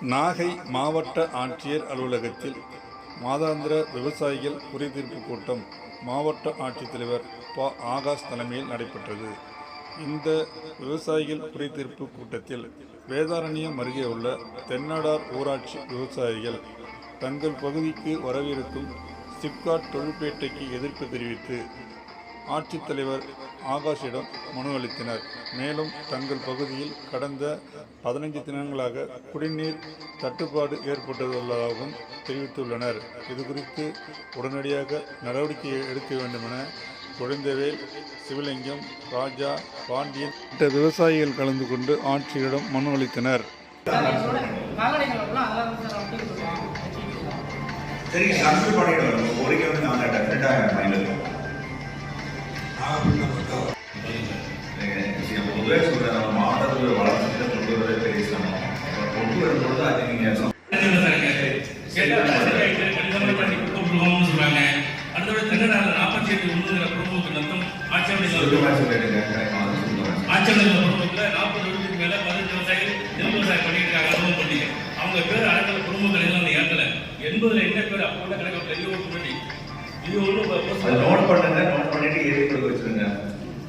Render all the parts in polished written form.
நாகை மாவட்ட ஆட்சியர் அலுவலகத்தில் மாதாந்திர விவசாயிகள் குறைதீர்ப்பு கூட்டம் மாவட்ட ஆட்சித்தலைவர் ஆகாஷ் தலைமையில் நடைபெற்றது. இந்த விவசாயிகள் குறைதீர்ப்பு கூட்டத்தில் வேதாரண்யம் அருகே உள்ள தென்னாடார் ஊராட்சி விவசாயிகள் தங்கள் பகுதிக்கு வரவிருக்கும் சிப்காட் தொழிற்பேட்டைக்கு எதிர்ப்பு தெரிவித்து ஆட்சித்தலைவர் ஆகாஷிடம் மனு அளித்தனர். மேலும் தங்கள் பகுதியில் கடந்த 15 தினங்களாக குடிநீர் தட்டுப்பாடு ஏற்பட்டுள்ளதாகவும் தெரிவித்துள்ளனர். இதுகுறித்து உடனடியாக நடவடிக்கை எடுக்க வேண்டும் என குழந்தைவேல், சிவலிங்கம், ராஜா, பாண்டியன் உள்ளிட்ட விவசாயிகள் கலந்து கொண்டு ஆட்சியரிடம் மனு அளித்தனர். பொதுவே சொல்றேன், நம்ம மாவட்டத்தில் வளர்ச்சியை கொண்டு வரவே பெரிய சிரமம். கொண்டு வரும்போது அது நீங்க சொல்றாங்க. அடுத்த 48 குடும்பங்கள் நடத்தும் ஆட்சியாளர்கள் குடும்பத்தில் 40 வருடத்துக்கு மேல 15 விவசாயிகள் நெல் விவசாயம் பண்ணியிருக்காங்க. அனுபவம் பண்ணீங்க. அவங்க பேர் அடக்கல குடும்பங்கள் எல்லாம் அந்த ஏற்கல 80ல் என்ன பேர் அப்போ உள்ள கணக்கு பெரிய ஒரு கமிட்டி இது ஒன்று நோட் பண்ணுங்க. நோட் பண்ணிட்டு எழுதி கொடுக்க வச்சிருங்க.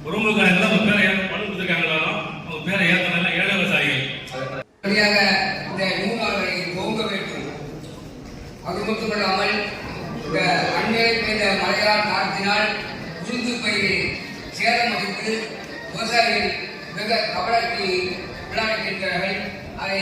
குடும்பக்காரங்க அவங்க பேரை பணம் கொடுத்துருக்காங்களாலும் அவங்க பேரை ஏற்கனவே ஏழை விவசாயிகள் இந்த நூலாளரை துவங்க வேண்டும். அது மட்டுமல்லாமல் இந்த அண்மையை பெய்த மழையால் காற்றினால் உளுந்து பயிரை சேதமடைந்து விவசாயிகள் மிக கவலைக்கு உள்ளாகின்றார்கள். அதை